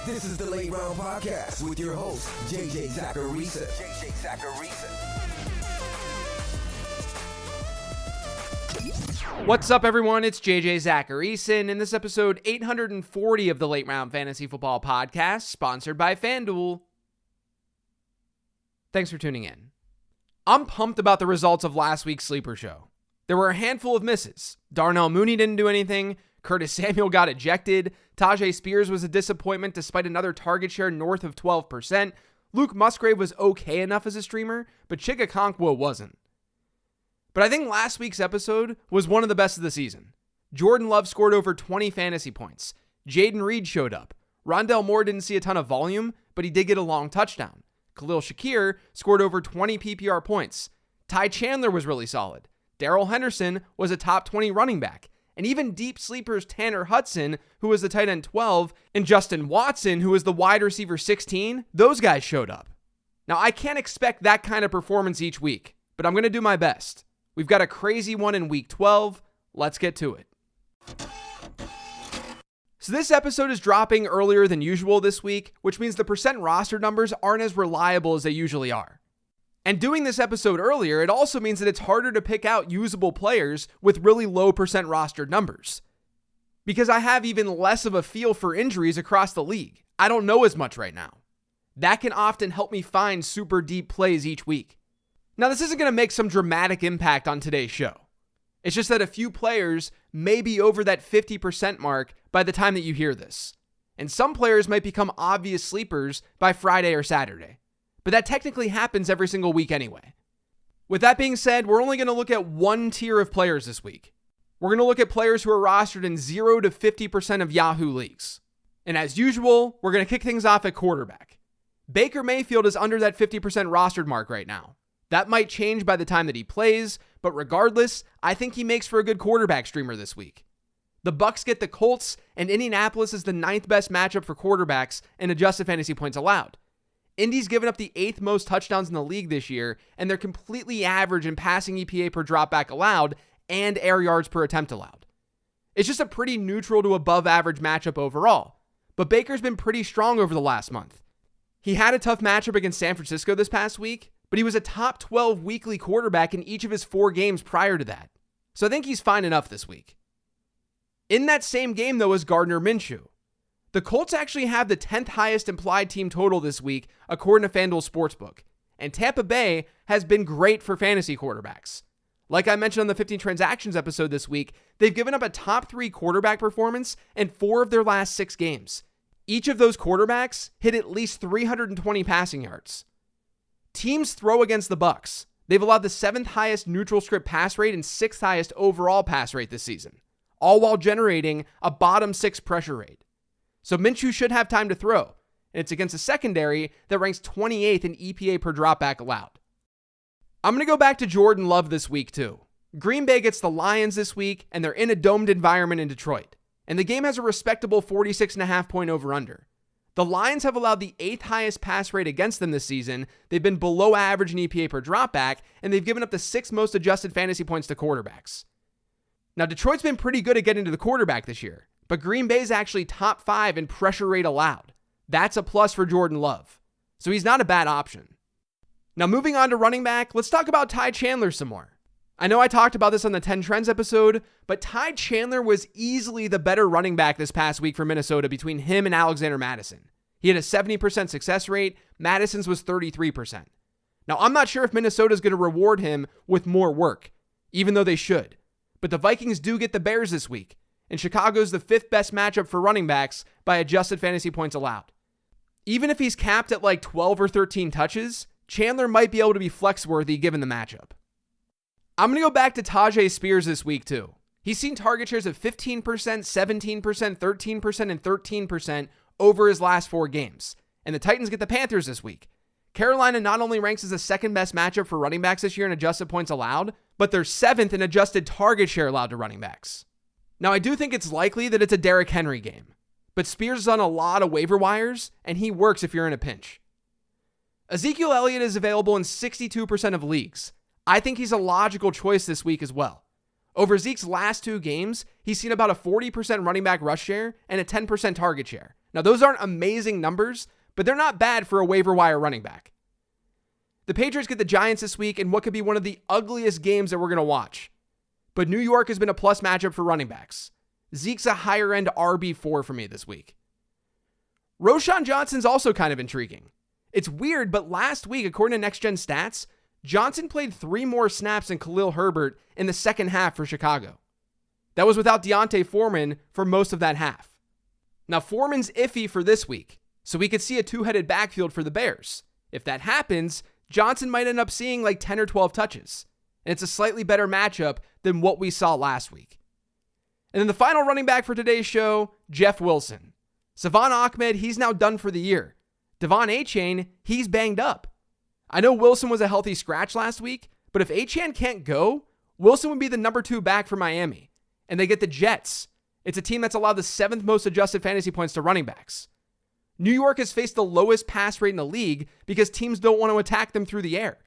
This is the Late Round Podcast with your host, JJ Zachariason. What's up, everyone? It's JJ Zachariason, and this episode 840 of the Late Round Fantasy Football Podcast, sponsored by FanDuel. Thanks for tuning in. I'm pumped about the results of last week's Sleeper Show. There were a handful of misses. Darnell Mooney didn't do anything. Curtis Samuel got ejected. Tyjae Spears was a disappointment despite another target share north of 12%. Luke Musgrave was okay enough as a streamer, but Chig Okonkwo wasn't. But I think last week's episode was one of the best of the season. Jordan Love scored over 20 fantasy points. Jaden Reed showed up. Rondell Moore didn't see a ton of volume, but he did get a long touchdown. Khalil Shakir scored over 20 PPR points. Ty Chandler was really solid. Darrell Henderson was a top 20 running back. And even deep sleepers Tanner Hudson, who was the tight end 12, and Justin Watson, who was the wide receiver 16, those guys showed up. Now, I can't expect that kind of performance each week, but I'm going to do my best. We've got a crazy one in week 12. Let's get to it. So this episode is dropping earlier than usual this week, which means the percent roster numbers aren't as reliable as they usually are. And doing this episode earlier, it also means that it's harder to pick out usable players with really low percent rostered numbers. Because I have even less of a feel for injuries across the league. I don't know as much right now. That can often help me find super deep plays each week. Now, this isn't going to make some dramatic impact on today's show. It's just that a few players may be over that 50% mark by the time that you hear this. And some players might become obvious sleepers by Friday or Saturday. But that technically happens every single week anyway. With that being said, we're only going to look at one tier of players this week. We're going to look at players who are rostered in 0 to 50% of Yahoo leagues. And as usual, we're going to kick things off at quarterback. Baker Mayfield is under that 50% rostered mark right now. That might change by the time that he plays, but regardless, I think he makes for a good quarterback streamer this week. The Bucs get the Colts, and Indianapolis is the 9th best matchup for quarterbacks in adjusted fantasy points allowed. Indy's given up the 8th most touchdowns in the league this year, and they're completely average in passing EPA per dropback allowed and air yards per attempt allowed. It's just a pretty neutral to above average matchup overall, but Baker's been pretty strong over the last month. He had a tough matchup against San Francisco this past week, but he was a top 12 weekly quarterback in each of his 4 games prior to that. So I think he's fine enough this week. In that same game, though, is Gardner Minshew. The Colts actually have the 10th highest implied team total this week, according to FanDuel Sportsbook. And Tampa Bay has been great for fantasy quarterbacks. Like I mentioned on the 15 Transactions episode this week, they've given up a top 3 quarterback performance in 4 of their last 6 games. Each of those quarterbacks hit at least 320 passing yards. Teams throw against the Bucs. They've allowed the 7th highest neutral script pass rate and 6th highest overall pass rate this season, all while generating a bottom 6 pressure rate. So Minshew should have time to throw, and it's against a secondary that ranks 28th in EPA per dropback allowed. I'm going to go back to Jordan Love this week too. Green Bay gets the Lions this week, and they're in a domed environment in Detroit. And the game has a respectable 46.5 point over-under. The Lions have allowed the 8th highest pass rate against them this season. They've been below average in EPA per dropback, and they've given up the 6th most adjusted fantasy points to quarterbacks. Now, Detroit's been pretty good at getting to the quarterback this year, but Green Bay's actually top 5 in pressure rate allowed. That's a plus for Jordan Love. So he's not a bad option. Now, moving on to running back, let's talk about Ty Chandler some more. I know I talked about this on the 10 Trends episode, but Ty Chandler was easily the better running back this past week for Minnesota between him and Alexander Mattison. He had a 70% success rate. Madison's was 33%. Now, I'm not sure if Minnesota's going to reward him with more work, even though they should. But the Vikings do get the Bears this week, and Chicago's the 5th best matchup for running backs by adjusted fantasy points allowed. Even if he's capped at like 12 or 13 touches, Chandler might be able to be flex-worthy given the matchup. I'm going to go back to Tyjae Spears this week too. He's seen target shares of 15%, 17%, 13%, and 13% over his last 4 games. And the Titans get the Panthers this week. Carolina not only ranks as the 2nd best matchup for running backs this year in adjusted points allowed, but they're 7th in adjusted target share allowed to running backs. Now, I do think it's likely that it's a Derrick Henry game, but Spears is on a lot of waiver wires, and he works if you're in a pinch. Ezekiel Elliott is available in 62% of leagues. I think he's a logical choice this week as well. Over Zeke's last 2 games, he's seen about a 40% running back rush share and a 10% target share. Now, those aren't amazing numbers, but they're not bad for a waiver wire running back. The Patriots get the Giants this week in what could be one of the ugliest games that we're going to watch. But New York has been a plus matchup for running backs. Zeke's a higher end RB4 for me this week. Roschon Johnson's also kind of intriguing. It's weird, but last week, according to Next Gen Stats, Johnson played 3 more snaps than Khalil Herbert in the second half for Chicago. That was without D'Onta Foreman for most of that half. Now, Foreman's iffy for this week, so we could see a 2-headed backfield for the Bears. If that happens, Johnson might end up seeing like 10 or 12 touches, and it's a slightly better matchup than what we saw last week. And then the final running back for today's show, Jeff Wilson. Savon Ahmed, he's now done for the year. Devon Achane, he's banged up. I know Wilson was a healthy scratch last week, but if Achane can't go, Wilson would be the number 2 back for Miami. And they get the Jets. It's a team that's allowed the 7th most adjusted fantasy points to running backs. New York has faced the lowest pass rate in the league because teams don't want to attack them through the air.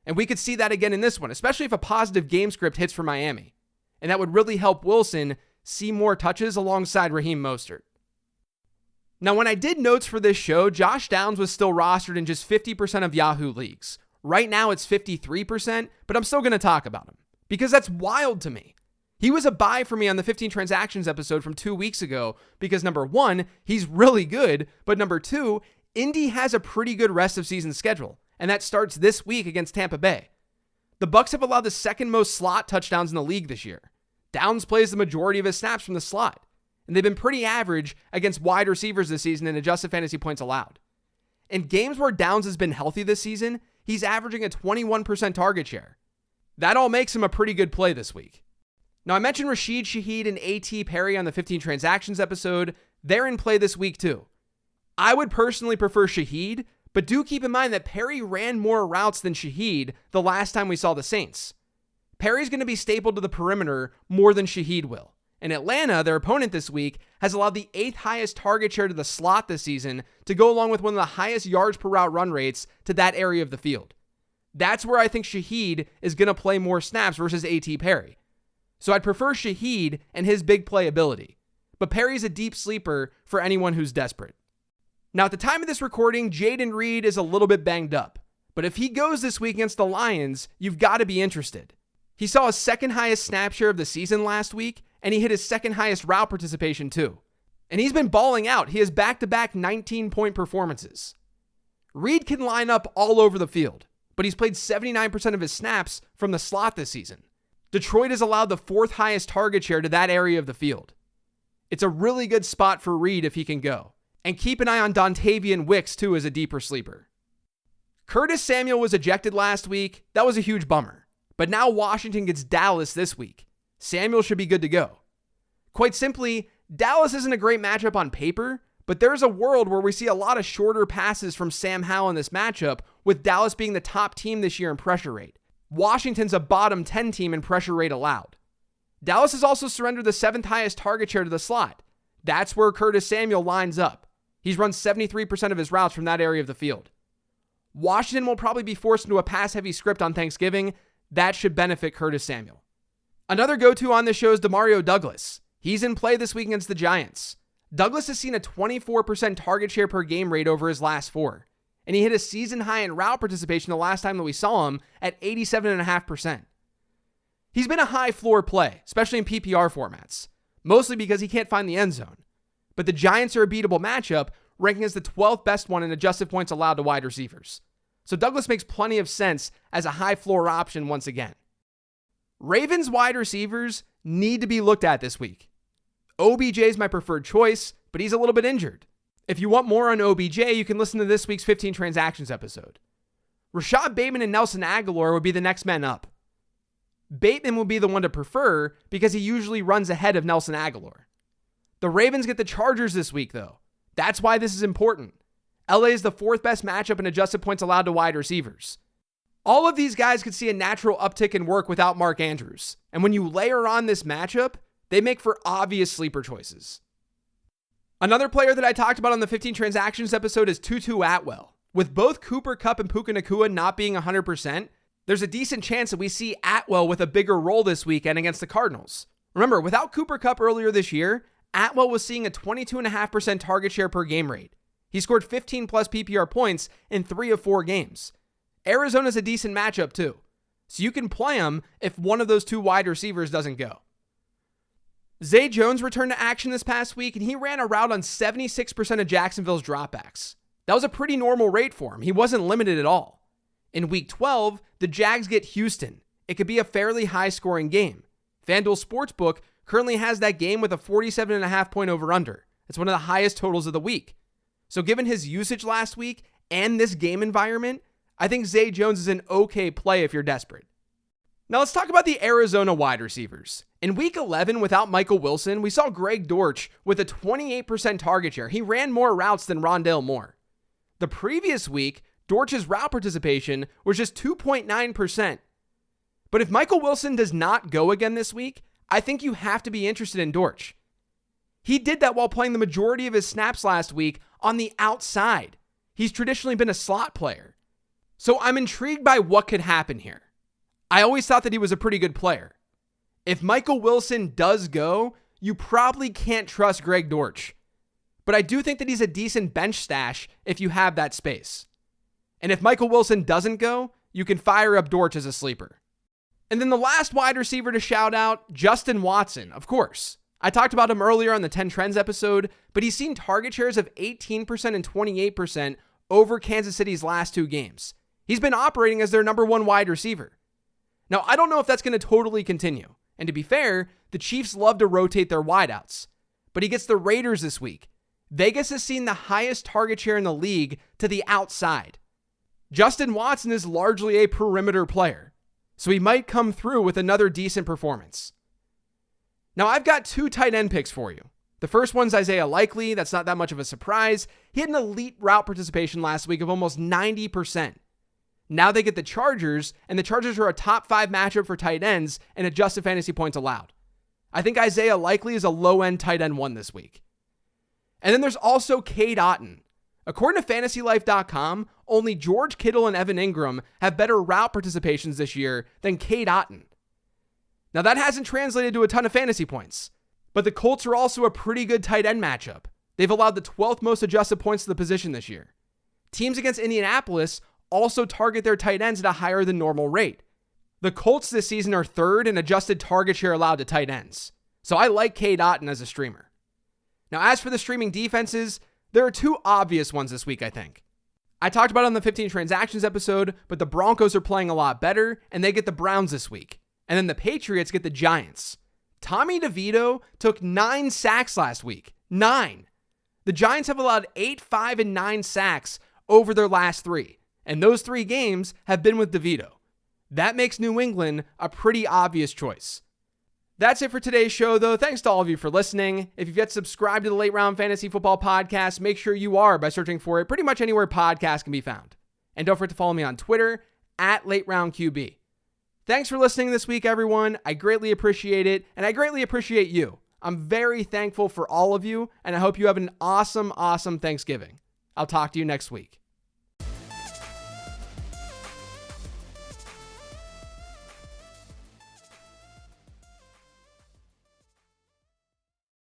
And we could see that again in this one, especially if a positive game script hits for Miami. And that would really help Wilson see more touches alongside Raheem Mostert. Now, when I did notes for this show, Josh Downs was still rostered in just 50% of Yahoo leagues. Right now it's 53%, but I'm still going to talk about him because that's wild to me. He was a buy for me on the 15 transactions episode from 2 weeks ago because number 1, he's really good, but number 2, Indy has a pretty good rest of season schedule, and that starts this week against Tampa Bay. The Bucs have allowed the 2nd most slot touchdowns in the league this year. Downs plays the majority of his snaps from the slot, and they've been pretty average against wide receivers this season in adjusted fantasy points allowed. In games where Downs has been healthy this season, he's averaging a 21% target share. That all makes him a pretty good play this week. Now, I mentioned Rashid Shaheed and A.T. Perry on the 15 transactions episode. They're in play this week too. I would personally prefer Shaheed, but do keep in mind that Perry ran more routes than Shaheed the last time we saw the Saints. Perry's going to be stapled to the perimeter more than Shaheed will. And Atlanta, their opponent this week, has allowed the 8th highest target share to the slot this season to go along with one of the highest yards per route run rates to that area of the field. That's where I think Shaheed is going to play more snaps versus A.T. Perry. So I'd prefer Shaheed and his big playability. But Perry's a deep sleeper for anyone who's desperate. Now, at the time of this recording, Jayden Reed is a little bit banged up. But if he goes this week against the Lions, you've got to be interested. He saw his 2nd highest snap share of the season last week, and he hit his 2nd highest route participation too. And he's been balling out. He has back-to-back 19-point performances. Reed can line up all over the field, but he's played 79% of his snaps from the slot this season. Detroit has allowed the 4th highest target share to that area of the field. It's a really good spot for Reed if he can go. And keep an eye on Dontavian Wicks too as a deeper sleeper. Curtis Samuel was ejected last week. That was a huge bummer. But now Washington gets Dallas this week. Samuel should be good to go. Quite simply, Dallas isn't a great matchup on paper, but there's a world where we see a lot of shorter passes from Sam Howell in this matchup, with Dallas being the top team this year in pressure rate. Washington's a bottom 10 team in pressure rate allowed. Dallas has also surrendered the 7th highest target share to the slot. That's where Curtis Samuel lines up. He's run 73% of his routes from that area of the field. Washington will probably be forced into a pass-heavy script on Thanksgiving. That should benefit Curtis Samuel. Another go-to on this show is Demario Douglas. He's in play this week against the Giants. Douglas has seen a 24% target share per game rate over his last 4. And he hit a season high in route participation the last time that we saw him at 87.5%. He's been a high floor play, especially in PPR formats, mostly because he can't find the end zone. But the Giants are a beatable matchup, ranking as the 12th best one in adjusted points allowed to wide receivers. So Douglas makes plenty of sense as a high floor option once again. Ravens wide receivers need to be looked at this week. OBJ is my preferred choice, but he's a little bit injured. If you want more on OBJ, you can listen to this week's 15 transactions episode. Rashad Bateman and Nelson Aguilar would be the next men up. Bateman will be the one to prefer because he usually runs ahead of Nelson Aguilar. The Ravens get the Chargers this week, though. That's why this is important. LA is the 4th best matchup in adjusted points allowed to wide receivers. All of these guys could see a natural uptick in work without Mark Andrews. And when you layer on this matchup, they make for obvious sleeper choices. Another player that I talked about on the 15 transactions episode is Tutu Atwell. With both Cooper Kupp and Puka Nacua not being 100%, there's a decent chance that we see Atwell with a bigger role this weekend against the Cardinals. Remember, without Cooper Kupp earlier this year, Atwell was seeing a 22.5% target share per game rate. He scored 15 plus PPR points in 3 of 4 games. Arizona's a decent matchup too, so you can play him if one of those 2 wide receivers doesn't go. Zay Jones returned to action this past week, and he ran a route on 76% of Jacksonville's dropbacks. That was a pretty normal rate for him. He wasn't limited at all. In Week 12, the Jags get Houston. It could be a fairly high-scoring game. FanDuel Sportsbook currently has that game with a 47.5 point over-under. It's one of the highest totals of the week. So given his usage last week and this game environment, I think Zay Jones is an okay play if you're desperate. Now let's talk about the Arizona wide receivers. In Week 11, without Michael Wilson, we saw Greg Dortch with a 28% target share. He ran more routes than Rondale Moore. The previous week, Dortch's route participation was just 2.9%. But if Michael Wilson does not go again this week, I think you have to be interested in Dortch. He did that while playing the majority of his snaps last week on the outside. He's traditionally been a slot player. So I'm intrigued by what could happen here. I always thought that he was a pretty good player. If Michael Wilson does go, you probably can't trust Greg Dortch. But I do think that he's a decent bench stash if you have that space. And if Michael Wilson doesn't go, you can fire up Dortch as a sleeper. And then the last wide receiver to shout out, Justin Watson, of course. I talked about him earlier on the 10 Trends episode, but he's seen target shares of 18% and 28% over Kansas City's last 2 games. He's been operating as their number 1 wide receiver. Now, I don't know if that's going to totally continue. And to be fair, the Chiefs love to rotate their wideouts. But he gets the Raiders this week. Vegas has seen the highest target share in the league to the outside. Justin Watson is largely a perimeter player, so he might come through with another decent performance. Now, I've got 2 tight end picks for you. The first one's Isaiah Likely. That's not that much of a surprise. He had an elite route participation last week of almost 90%. Now they get the Chargers, and the Chargers are a top 5 matchup for tight ends and adjusted fantasy points allowed. I think Isaiah Likely is a low-end tight end 1 this week. And then there's also Cade Otton. According to FantasyLife.com, only George Kittle and Evan Ingram have better route participations this year than Cade Otton. Now that hasn't translated to a ton of fantasy points, but the Colts are also a pretty good tight end matchup. They've allowed the 12th most adjusted points to the position this year. Teams against Indianapolis also target their tight ends at a higher than normal rate. The Colts this season are 3rd in adjusted target share allowed to tight ends. So I like Cade Otton as a streamer. Now, as for the streaming defenses, there are 2 obvious ones this week, I think. I talked about it on the 15 transactions episode, but the Broncos are playing a lot better, and they get the Browns this week. And then the Patriots get the Giants. Tommy DeVito took 9 sacks last week. 9. The Giants have allowed 8, 5, and 9 sacks over their last 3. And those 3 games have been with DeVito. That makes New England a pretty obvious choice. That's it for today's show, though. Thanks to all of you for listening. If you've yet subscribed to the Late Round Fantasy Football Podcast, make sure you are by searching for it pretty much anywhere podcasts can be found. And don't forget to follow me on Twitter @LateRoundQB. Thanks for listening this week, everyone. I greatly appreciate it, and I greatly appreciate you. I'm very thankful for all of you, and I hope you have an awesome, awesome Thanksgiving. I'll talk to you next week.